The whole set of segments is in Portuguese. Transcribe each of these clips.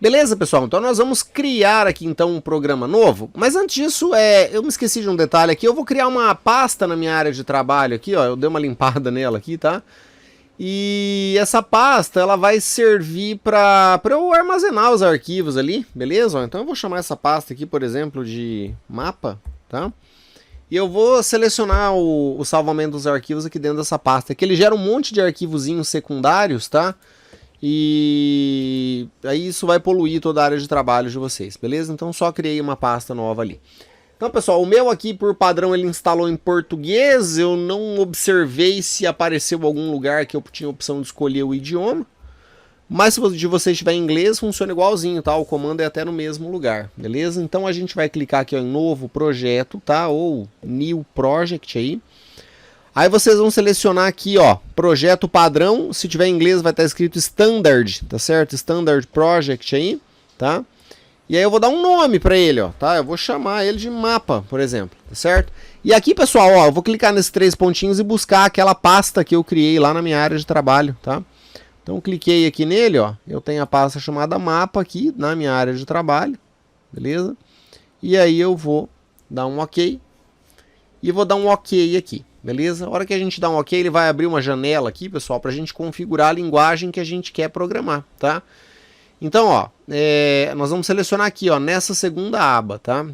Beleza, pessoal? Então nós vamos criar aqui então um programa novo, mas antes disso, eu me esqueci de um detalhe aqui, eu vou criar uma pasta na minha área de trabalho aqui, ó, eu dei uma limpada nela aqui, tá? E essa pasta, ela vai servir para eu armazenar os arquivos ali, beleza? Então eu vou chamar essa pasta aqui, por exemplo, de mapa, tá? E eu vou selecionar o salvamento dos arquivos aqui dentro dessa pasta, que ele gera um monte de arquivozinhos secundários, tá? E aí isso vai poluir toda a área de trabalho de vocês, beleza? Então só criei uma pasta nova ali. Então, pessoal, o meu aqui, por padrão, ele instalou em português. Eu não observei se apareceu algum lugar que eu tinha a opção de escolher o idioma. Mas se de vocês estiver em inglês, funciona igualzinho, tá? O comando é até no mesmo lugar, beleza? Então a gente vai clicar aqui ó, em novo projeto, tá? Ou new project aí. Aí vocês vão selecionar aqui, ó, projeto padrão. Se tiver em inglês vai estar escrito standard, tá certo? Standard project aí, tá? E aí eu vou dar um nome para ele, ó, tá? Eu vou chamar ele de mapa, por exemplo, tá certo? E aqui, pessoal, ó, eu vou clicar nesses 3 pontinhos e buscar aquela pasta que eu criei lá na minha área de trabalho, tá? Então cliquei aqui nele, ó, eu tenho a pasta chamada mapa aqui na minha área de trabalho, beleza? E aí eu vou dar um OK e vou dar um OK aqui, beleza? A hora que a gente dá um OK, ele vai abrir uma janela aqui, pessoal, para a gente configurar a linguagem que a gente quer programar, tá? Então, ó, nós vamos selecionar aqui, ó, nessa segunda aba, tá?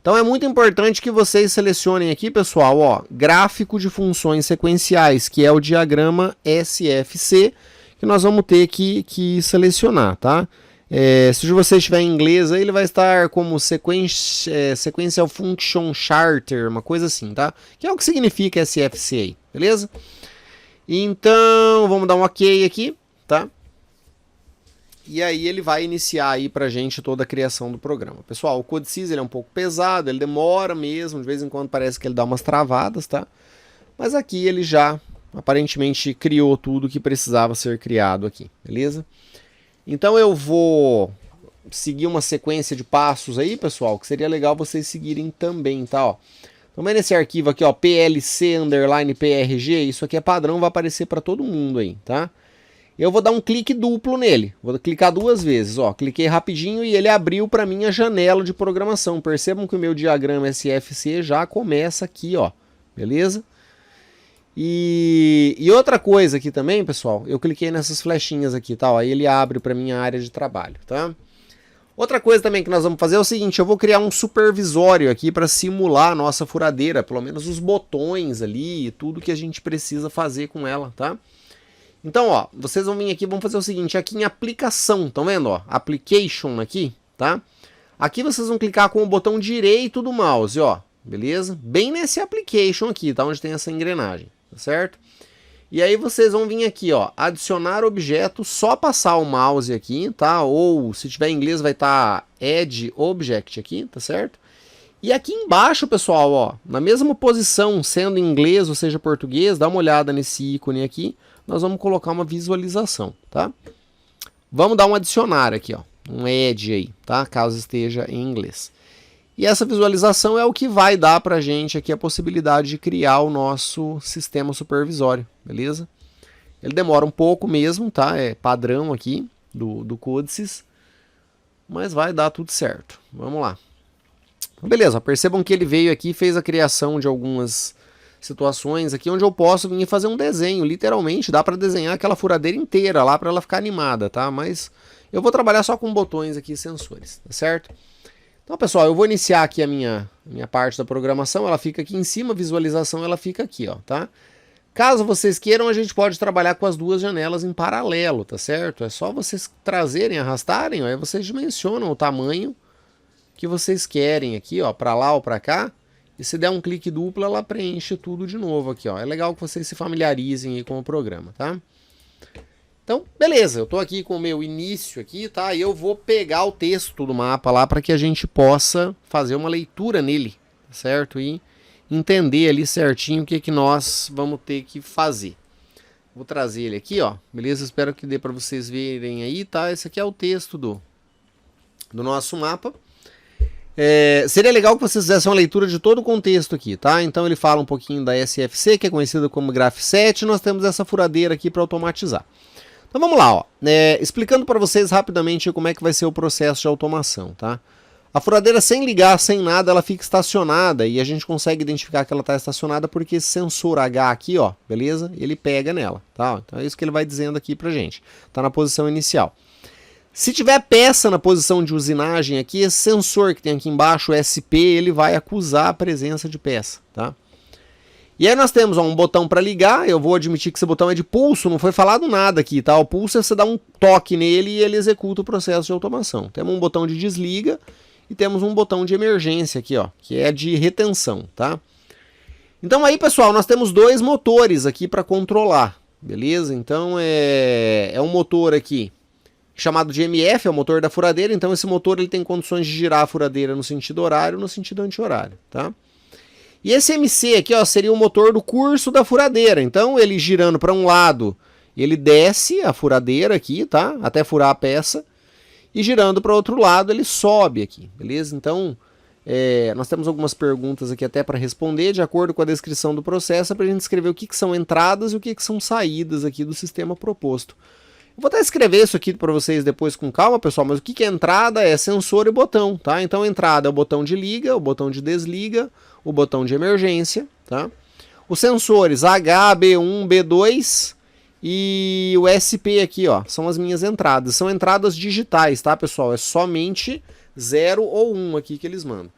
Então é muito importante que vocês selecionem aqui, pessoal, ó, gráfico de funções sequenciais, que é o diagrama SFC, que nós vamos ter que selecionar, tá? Se você estiver em inglês, aí ele vai estar como Sequential Function Charter, uma coisa assim, tá? Que é o que significa SFC aí, beleza? Então, vamos dar um OK aqui, tá? E aí ele vai iniciar aí pra gente toda a criação do programa. Pessoal, o Codesys ele é um pouco pesado, ele demora mesmo, de vez em quando parece que ele dá umas travadas, tá? Mas aqui ele já aparentemente criou tudo que precisava ser criado aqui, beleza? Então eu vou seguir uma sequência de passos aí, pessoal, que seria legal vocês seguirem também, tá? Ó, então vendo esse arquivo aqui, ó, plc_prg, isso aqui é padrão, vai aparecer para todo mundo aí, tá? Eu vou dar um clique duplo nele, vou clicar 2 vezes, ó, cliquei rapidinho e ele abriu para mim a janela de programação. Percebam que o meu diagrama SFC já começa aqui, ó, beleza? E outra coisa aqui também, pessoal, eu cliquei nessas flechinhas aqui, tá? Ó, aí ele abre para minha área de trabalho, tá? Outra coisa também que nós vamos fazer é o seguinte, eu vou criar um supervisório aqui para simular a nossa furadeira, pelo menos os botões ali e tudo que a gente precisa fazer com ela, tá? Então, ó, vocês vão vir aqui, vamos fazer o seguinte, aqui em aplicação, estão vendo, ó, application aqui, tá? Aqui vocês vão clicar com o botão direito do mouse, ó, beleza? Bem nesse application aqui, tá? Onde tem essa engrenagem, tá certo? E aí vocês vão vir aqui, ó, adicionar objeto, só passar o mouse aqui, tá? Ou, se tiver em inglês, vai estar add object aqui, tá certo? E aqui embaixo, pessoal, ó, na mesma posição, sendo em inglês ou seja português, dá uma olhada nesse ícone aqui, nós vamos colocar uma visualização, tá? Vamos dar um adicionar aqui, ó, um add aí, tá? Caso esteja em inglês. E essa visualização é o que vai dar pra gente aqui a possibilidade de criar o nosso sistema supervisório, beleza? Ele demora um pouco mesmo, tá? É padrão aqui do Codesys, mas vai dar tudo certo. Vamos lá. Beleza, percebam que ele veio aqui e fez a criação de algumas situações aqui onde eu posso vir fazer um desenho, literalmente, dá para desenhar aquela furadeira inteira lá para ela ficar animada, tá? Mas eu vou trabalhar só com botões aqui e sensores, tá certo? Então, pessoal, eu vou iniciar aqui a minha parte da programação, ela fica aqui em cima, a visualização ela fica aqui, ó, tá? Caso vocês queiram, a gente pode trabalhar com as duas janelas em paralelo, tá certo? É só vocês trazerem, arrastarem, ó, aí vocês dimensionam o tamanho que vocês querem aqui, ó, para lá ou para cá. E se der um clique duplo, ela preenche tudo de novo aqui, ó. É legal que vocês se familiarizem aí com o programa, tá? Então, beleza, eu tô aqui com o meu início aqui, tá? E eu vou pegar o texto do mapa lá para que a gente possa fazer uma leitura nele, certo? E entender ali certinho o que nós vamos ter que fazer. Vou trazer ele aqui, ó. Beleza? Espero que dê para vocês verem aí, tá? Esse aqui é o texto do nosso mapa. Seria legal que vocês fizessem uma leitura de todo o contexto aqui, tá? Então ele fala um pouquinho da SFC, que é conhecida como Graph7, e nós temos essa furadeira aqui para automatizar. Então vamos lá, ó. Explicando para vocês rapidamente como é que vai ser o processo de automação, tá? A furadeira sem ligar, sem nada, ela fica estacionada e a gente consegue identificar que ela está estacionada porque esse sensor H aqui, ó, beleza? Ele pega nela, tá? Então é isso que ele vai dizendo aqui pra gente. Tá na posição inicial. Se tiver peça na posição de usinagem aqui, esse sensor que tem aqui embaixo, o SP, ele vai acusar a presença de peça, tá? E aí nós temos ó, um botão para ligar, eu vou admitir que esse botão é de pulso, não foi falado nada aqui, tá? O pulso é você dar um toque nele e ele executa o processo de automação. Temos um botão de desliga e temos um botão de emergência aqui, ó, que é de retenção, tá? Então aí, pessoal, nós temos dois motores aqui para controlar, beleza? Então é um motor aqui chamado de MF, é o motor da furadeira, então esse motor ele tem condições de girar a furadeira no sentido horário e no sentido anti-horário, tá? E esse MC aqui, ó, seria o motor do curso da furadeira, então ele girando para um lado, ele desce a furadeira aqui, tá? Até furar a peça, e girando para o outro lado ele sobe aqui, beleza? Então nós temos algumas perguntas aqui até para responder, de acordo com a descrição do processo, para a gente escrever o que são entradas e o que são saídas aqui do sistema proposto. Eu vou até escrever isso aqui para vocês depois com calma, pessoal, mas o que é entrada é sensor e botão, tá? Então entrada é o botão de liga, o botão de desliga, o botão de emergência, tá? Os sensores H, B1, B2 e o SP aqui, ó, são as minhas entradas. São entradas digitais, tá, pessoal? É somente 0 ou 1 aqui que eles mandam.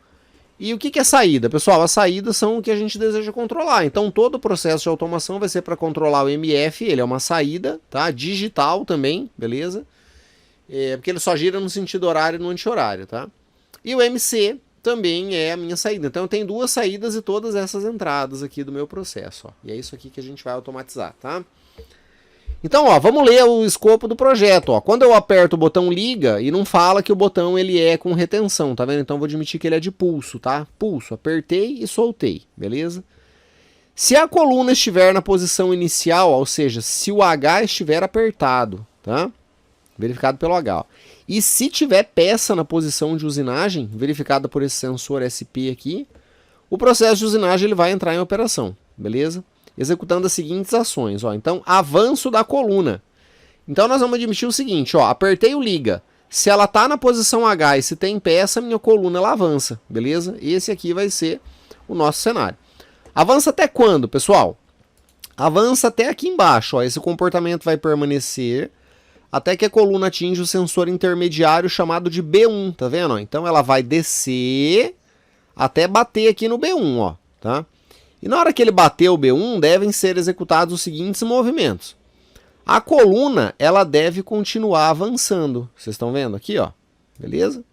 E o que é saída? Pessoal, as saídas são o que a gente deseja controlar. Então todo o processo de automação vai ser para controlar o MF, ele é uma saída, tá? Digital também, beleza? Porque ele só gira no sentido horário e no anti-horário, tá? E o MC também é a minha saída. Então eu tenho duas saídas e todas essas entradas aqui do meu processo, ó. E é isso aqui que a gente vai automatizar, tá? Então, ó, vamos ler o escopo do projeto, ó. Quando eu aperto o botão liga, e não fala que o botão ele é com retenção, tá vendo? Então eu vou admitir que ele é de pulso, tá? Pulso, apertei e soltei, beleza? Se a coluna estiver na posição inicial, ou seja, se o H estiver apertado, tá? Verificado pelo H, ó. E se tiver peça na posição de usinagem, verificada por esse sensor SP aqui, o processo de usinagem ele vai entrar em operação, beleza? Executando as seguintes ações, ó. Então, avanço da coluna. Então, nós vamos admitir o seguinte, ó. Apertei o liga. Se ela tá na posição H e se tem peça, minha coluna ela avança, beleza? Esse aqui vai ser o nosso cenário. Avança até quando, pessoal? Avança até aqui embaixo, ó. Esse comportamento vai permanecer até que a coluna atinja o sensor intermediário chamado de B1, tá vendo? Então, ela vai descer até bater aqui no B1, ó, tá? E na hora que ele bater o B1, devem ser executados os seguintes movimentos. A coluna, ela deve continuar avançando. Vocês estão vendo aqui, ó? Beleza?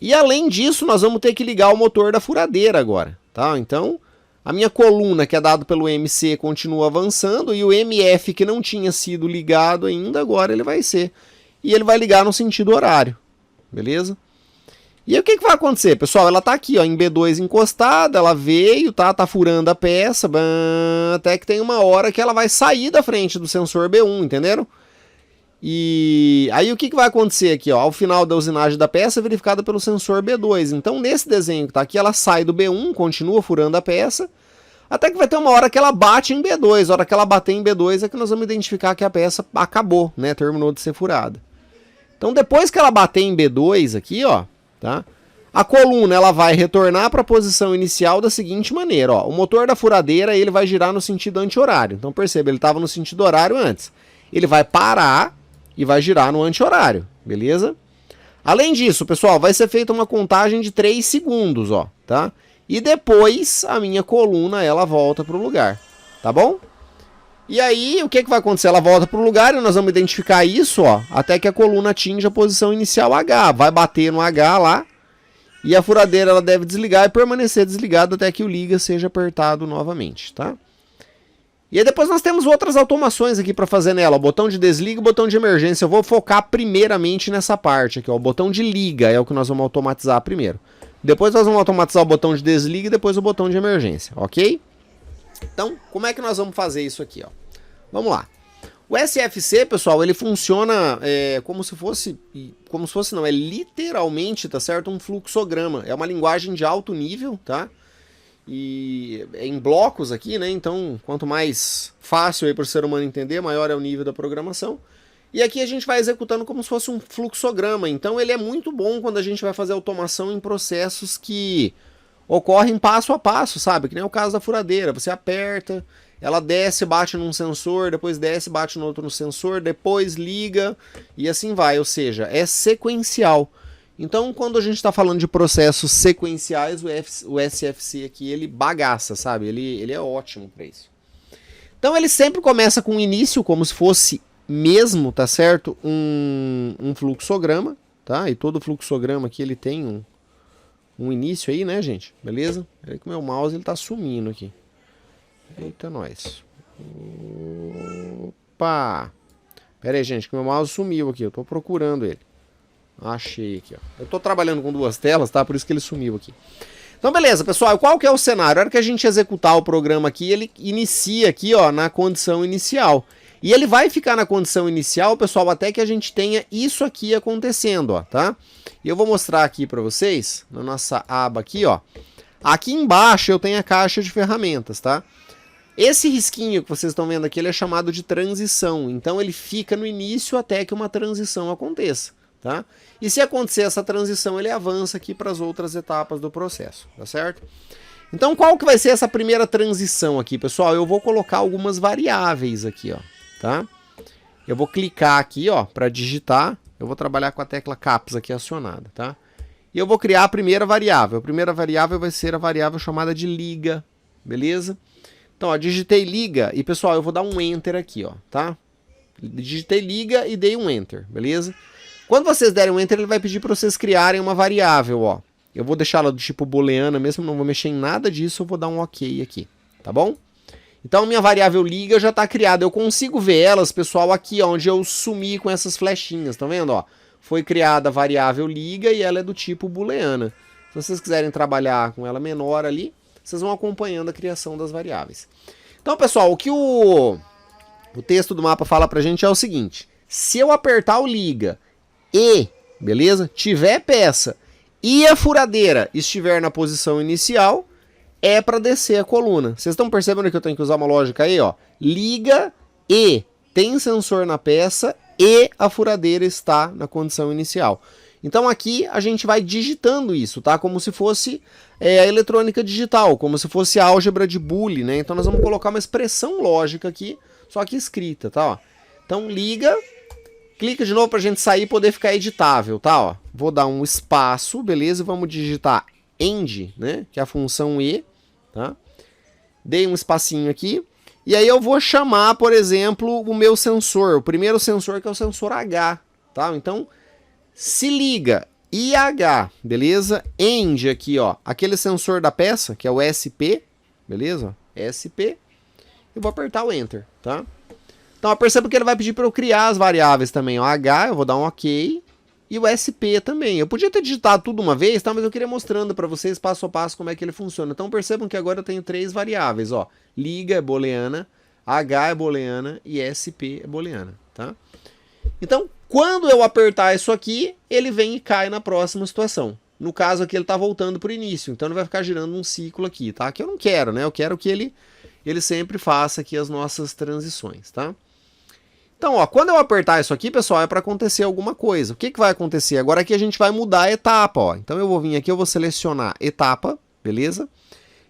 E além disso, nós vamos ter que ligar o motor da furadeira agora, tá? Então, a minha coluna, que é dado pelo MC, continua avançando e o MF, que não tinha sido ligado ainda, agora ele vai ser. E ele vai ligar no sentido horário, beleza? E aí o que vai acontecer, pessoal? Ela tá aqui, ó, em B2 encostada, ela veio, tá furando a peça, até que tem uma hora que ela vai sair da frente do sensor B1, entenderam? E aí o que vai acontecer aqui, ó, ao final da usinagem da peça é verificada pelo sensor B2. Então nesse desenho que tá aqui, ela sai do B1, continua furando a peça, até que vai ter uma hora que ela bate em B2. A hora que ela bater em B2 é que nós vamos identificar que a peça acabou, né, terminou de ser furada. Então depois que ela bater em B2 aqui, ó, tá? A coluna ela vai retornar para a posição inicial da seguinte maneira, ó. O motor da furadeira ele vai girar no sentido anti-horário. Então perceba, ele estava no sentido horário antes. Ele vai parar e vai girar no anti-horário, beleza? Além disso, pessoal, vai ser feita uma contagem de 3 segundos, ó, tá? E depois a minha coluna ela volta para o lugar, tá bom? E aí, o que vai acontecer? Ela volta para o lugar e nós vamos identificar isso, ó, até que a coluna atinja a posição inicial H. Vai bater no H lá e a furadeira ela deve desligar e permanecer desligada até que o liga seja apertado novamente, tá? E aí depois nós temos outras automações aqui para fazer nela. O botão de desliga e o botão de emergência. Eu vou focar primeiramente nessa parte aqui, ó. O botão de liga é o que nós vamos automatizar primeiro. Depois nós vamos automatizar o botão de desliga e depois o botão de emergência, ok? Então, como é que nós vamos fazer isso aqui, ó? Vamos lá. O SFC, pessoal, ele funciona como se fosse não, é literalmente, tá certo? Um fluxograma. É uma linguagem de alto nível, tá? E é em blocos aqui, né? Então, quanto mais fácil aí para o ser humano entender, maior é o nível da programação. E aqui a gente vai executando como se fosse um fluxograma. Então ele é muito bom quando a gente vai fazer automação em processos que ocorrem passo a passo, sabe? Que nem o caso da furadeira. Você aperta, ela desce, bate num sensor, depois desce, bate no outro no sensor, depois liga e assim vai. Ou seja, é sequencial. Então quando a gente está falando de processos sequenciais, o SFC aqui ele bagaça, sabe? Ele é ótimo para isso. Então ele sempre começa com o início, como se fosse mesmo, tá certo? Um fluxograma, tá? E todo fluxograma aqui ele tem um início aí, né, gente? Beleza? Peraí que o meu mouse ele tá sumindo aqui. Eita, nós. Opa! Pera aí, gente, que o meu mouse sumiu aqui. Eu tô procurando ele. Achei aqui, ó. Eu tô trabalhando com duas telas, tá? Por isso que ele sumiu aqui. Então, beleza, pessoal. Qual que é o cenário? A hora que a gente executar o programa aqui, ele inicia aqui, ó, na condição inicial. E ele vai ficar na condição inicial, pessoal, até que a gente tenha isso aqui acontecendo, ó, tá? E eu vou mostrar aqui para vocês, na nossa aba aqui, ó. Aqui embaixo eu tenho a caixa de ferramentas, tá? Esse risquinho que vocês estão vendo aqui, ele é chamado de transição. Então ele fica no início até que uma transição aconteça, tá? E se acontecer essa transição, ele avança aqui para as outras etapas do processo, tá certo? Então qual que vai ser essa primeira transição aqui, pessoal? Eu vou colocar algumas variáveis aqui, ó, tá? Eu vou clicar aqui, ó, para digitar. Eu vou trabalhar com a tecla Caps aqui acionada, tá? E eu vou criar a primeira variável. A primeira variável vai ser a variável chamada de liga, beleza? Então, ó, digitei liga e, pessoal, eu vou dar um Enter aqui, ó, tá? Digitei liga e dei um Enter, beleza? Quando vocês derem um Enter, ele vai pedir para vocês criarem uma variável, ó. Eu vou deixá-la do tipo booleana mesmo, não vou mexer em nada disso, eu vou dar um OK aqui, tá bom? Então, minha variável liga já está criada. Eu consigo ver elas, pessoal, aqui onde eu sumi com essas flechinhas, tá vendo? Ó, foi criada a variável liga e ela é do tipo booleana. Se vocês quiserem trabalhar com ela menor ali, vocês vão acompanhando a criação das variáveis. Então, pessoal, o que o texto do mapa fala pra gente é o seguinte. Se eu apertar o liga e, beleza, tiver peça e a furadeira estiver na posição inicial, é para descer a coluna. Vocês estão percebendo que eu tenho que usar uma lógica aí, ó? Liga e tem sensor na peça e a furadeira está na condição inicial. Então aqui a gente vai digitando isso, tá? Como se fosse a eletrônica digital, como se fosse a álgebra de Boole, né? Então nós vamos colocar uma expressão lógica aqui, só que escrita, tá? Ó. Então liga, clica de novo para a gente sair e poder ficar editável, tá? Ó. Vou dar um espaço, beleza? E vamos digitar end, né? Que é a função e, tá? Dei um espacinho aqui. E aí eu vou chamar, por exemplo, o meu sensor. O primeiro sensor que é o sensor H, tá? Então, se liga IH, beleza? End aqui, ó. Aquele sensor da peça, que é o SP, beleza? SP. Eu vou apertar o Enter, tá? Então, perceba que ele vai pedir para eu criar as variáveis também. O H, eu vou dar um OK. E o SP também. Eu podia ter digitado tudo uma vez, tá? Mas eu queria mostrando para vocês passo a passo como é que ele funciona. Então percebam que agora eu tenho três variáveis, ó. Liga é booleana, H é booleana e SP é booleana, tá? Então, quando eu apertar isso aqui, ele vem e cai na próxima situação. No caso aqui ele tá voltando pro início, então ele vai ficar girando um ciclo aqui, tá? Que eu não quero, né? Eu quero que ele sempre faça aqui as nossas transições, tá? Então, ó, quando eu apertar isso aqui, pessoal, é para acontecer alguma coisa. O que vai acontecer? Agora aqui a gente vai mudar a etapa, ó. Então eu vou vir aqui, eu vou selecionar etapa, beleza?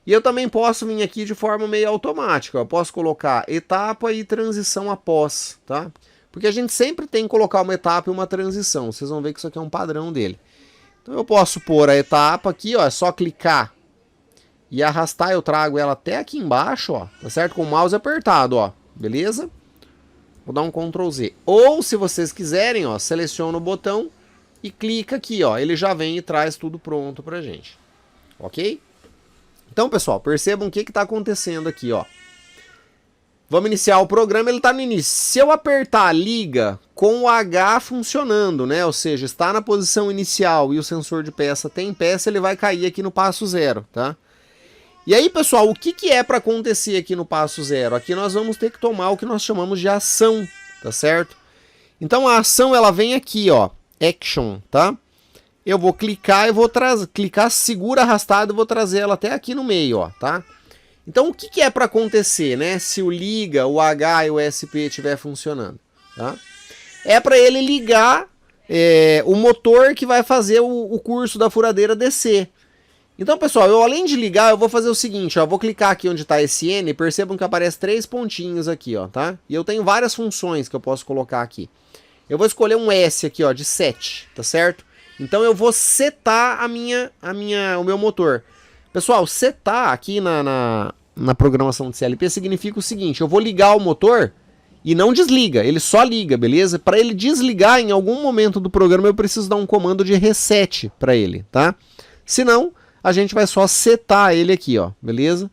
E eu também posso vir aqui de forma meio automática, ó. Eu posso colocar etapa e transição após, tá? Porque a gente sempre tem que colocar uma etapa e uma transição. Vocês vão ver que isso aqui é um padrão dele. Então eu posso pôr a etapa aqui, ó, é só clicar e arrastar, eu trago ela até aqui embaixo, ó, tá certo? Com o mouse apertado, ó, beleza? Vou dar um Ctrl Z. Ou, se vocês quiserem, ó, seleciona o botão e clica aqui, ó. Ele já vem e traz tudo pronto pra gente. Ok? Então, pessoal, percebam o que está acontecendo aqui, ó. Vamos iniciar o programa, ele está no início. Se eu apertar liga com o H funcionando, né? Ou seja, está na posição inicial e o sensor de peça tem peça, ele vai cair aqui no passo zero, tá? E aí, pessoal, o que é para acontecer aqui no passo zero? Aqui nós vamos ter que tomar o que nós chamamos de ação, tá certo? Então a ação ela vem aqui, ó, action, tá? Eu vou clicar e vou clicar, segura arrastado e vou trazer ela até aqui no meio, ó, tá? Então o que é para acontecer, né? Se o liga, o H e o SP estiver funcionando, tá? é para ele ligar o motor que vai fazer o curso da furadeira descer. Então, pessoal, eu além de ligar, eu vou fazer o seguinte, ó, eu vou clicar aqui onde está esse N, percebam que aparece 3 pontinhos aqui, ó, tá? E eu tenho várias funções que eu posso colocar aqui. Eu vou escolher um S aqui, ó, de set, tá certo? Então eu vou setar o meu motor. Pessoal, setar aqui na programação de CLP significa o seguinte, eu vou ligar o motor e não desliga, ele só liga, beleza? Para ele desligar em algum momento do programa eu preciso dar um comando de reset para ele, tá? Senão, a gente vai só setar ele aqui, ó, beleza?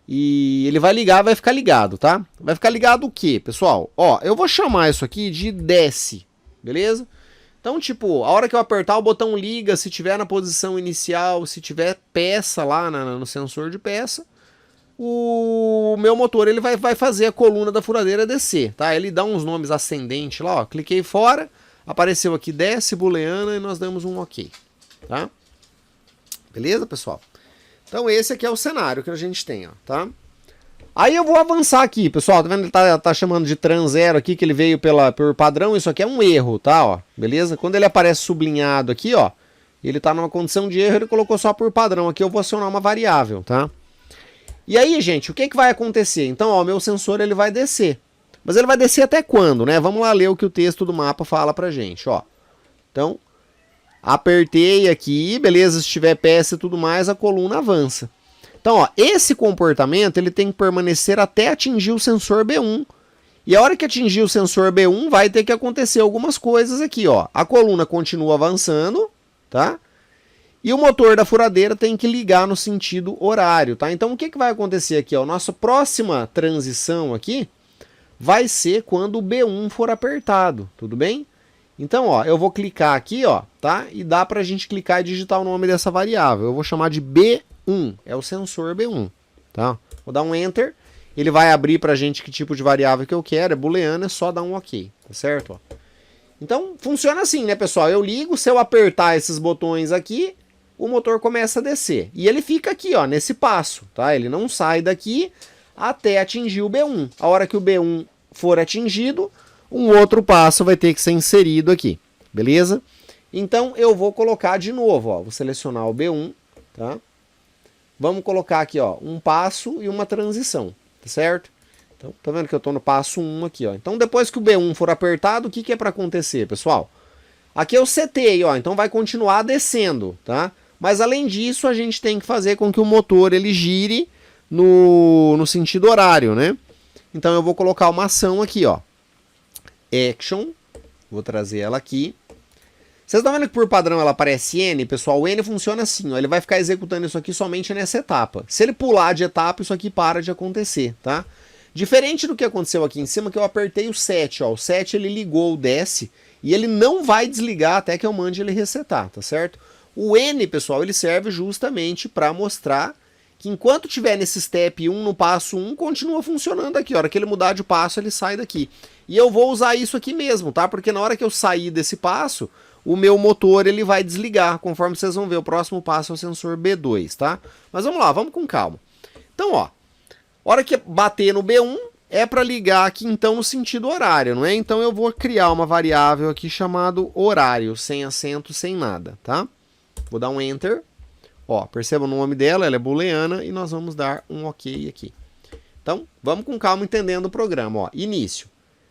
E ele vai ligar, vai ficar ligado, tá? Vai ficar ligado o quê, pessoal? Ó, eu vou chamar isso aqui de desce, beleza? Então, tipo, a hora que eu apertar o botão liga, se tiver na posição inicial, se tiver peça lá no sensor de peça, o meu motor ele vai fazer a coluna da furadeira descer, tá? Ele dá uns nomes ascendentes lá, ó. Cliquei fora, apareceu aqui desce, booleana e nós damos um ok, tá? Beleza, pessoal? Então esse aqui é o cenário que a gente tem, ó, tá? Aí eu vou avançar aqui, pessoal, tá vendo? Ele tá chamando de tran 0 aqui, que ele veio por padrão, isso aqui é um erro, tá, ó, beleza? Quando ele aparece sublinhado aqui, ó, ele tá numa condição de erro, ele colocou só por padrão, aqui eu vou acionar uma variável, tá? E aí, gente, o que vai acontecer? Então, ó, o meu sensor ele vai descer, mas ele vai descer até quando, né? Vamos lá ler o que o texto do mapa fala pra gente, ó. Então, apertei aqui, beleza, se tiver peça e tudo mais, a coluna avança. Então, ó, esse comportamento ele tem que permanecer até atingir o sensor B1. E a hora que atingir o sensor B1, vai ter que acontecer algumas coisas aqui, ó. A coluna continua avançando, tá? E o motor da furadeira tem que ligar no sentido horário, tá? Então, o que vai acontecer aqui, ó? Nossa próxima transição aqui vai ser quando o B1 for apertado, tudo bem? Então, ó, eu vou clicar aqui, ó, tá? E dá pra gente clicar e digitar o nome dessa variável. Eu vou chamar de B1, é o sensor B1, tá? Vou dar um Enter, ele vai abrir pra gente que tipo de variável que eu quero, é booleana, é só dar um OK, tá certo? Ó. Então, funciona assim, né, pessoal? Eu ligo, se eu apertar esses botões aqui, o motor começa a descer. E ele fica aqui, ó, nesse passo, tá? Ele não sai daqui até atingir o B1. A hora que o B1 for atingido, um outro passo vai ter que ser inserido aqui, beleza? Então eu vou colocar de novo, ó, vou selecionar o B1, tá? Vamos colocar aqui, ó, um passo e uma transição, tá certo? Então, tá vendo que eu tô no passo 1 aqui, ó. Então depois que o B1 for apertado, o que é para acontecer, pessoal? Aqui eu setei, ó, então vai continuar descendo, tá? Mas além disso, a gente tem que fazer com que o motor ele gire no sentido horário, né? Então eu vou colocar uma ação aqui, ó. Action, vou trazer ela aqui. Vocês estão vendo que por padrão ela aparece N, pessoal? O N funciona assim, ó, ele vai ficar executando isso aqui somente nessa etapa. Se ele pular de etapa, isso aqui para de acontecer, tá? Diferente do que aconteceu aqui em cima, que eu apertei o 7, ó, o 7 ele ligou o desce e ele não vai desligar até que eu mande ele resetar, tá certo? O N, pessoal, ele serve justamente para mostrar que enquanto tiver nesse step 1, no passo 1, continua funcionando aqui. A hora que ele mudar de passo, ele sai daqui. E eu vou usar isso aqui mesmo, tá? Porque na hora que eu sair desse passo, o meu motor ele vai desligar. Conforme vocês vão ver, o próximo passo é o sensor B2, tá? Mas vamos lá, vamos com calma. Então, ó, hora que bater no B1, é para ligar aqui então no sentido horário, não é? Então eu vou criar uma variável aqui chamado horário, sem acento, sem nada, tá? Vou dar um Enter. Ó, percebam o nome dela, ela é booleana e nós vamos dar um OK aqui. Então, vamos com calma entendendo o programa, ó. Início.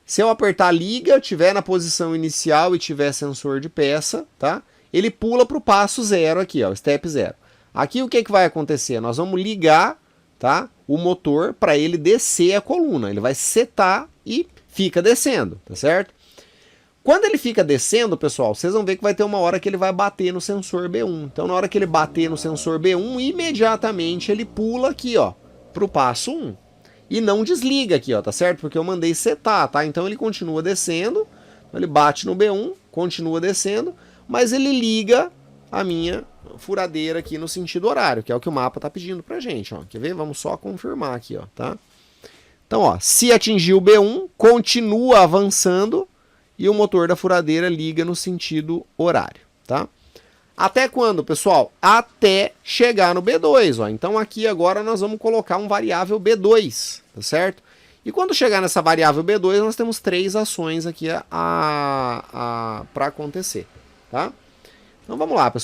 Se eu apertar liga, tiver na posição inicial e tiver sensor de peça, tá? Ele pula para o passo 0 aqui, ó, step 0. Aqui o que vai acontecer? Nós vamos ligar, tá? O motor para ele descer a coluna. Ele vai setar e fica descendo, tá certo? Quando ele fica descendo, pessoal, vocês vão ver que vai ter uma hora que ele vai bater no sensor B1. Então, na hora que ele bater no sensor B1, imediatamente ele pula aqui, ó, pro passo 1. E não desliga aqui, ó, tá certo? Porque eu mandei setar, tá? Então, ele continua descendo, ele bate no B1, continua descendo, mas ele liga a minha furadeira aqui no sentido horário, que é o que o mapa tá pedindo pra gente, ó. Quer ver? Vamos só confirmar aqui, ó, tá? Então, ó, se atingir o B1, continua avançando, e o motor da furadeira liga no sentido horário, tá? Até quando, pessoal? Até chegar no B2, ó. Então aqui agora nós vamos colocar um variável B2, tá certo? E quando chegar nessa variável B2, nós temos 3 ações aqui para acontecer, tá? Então vamos lá, pessoal.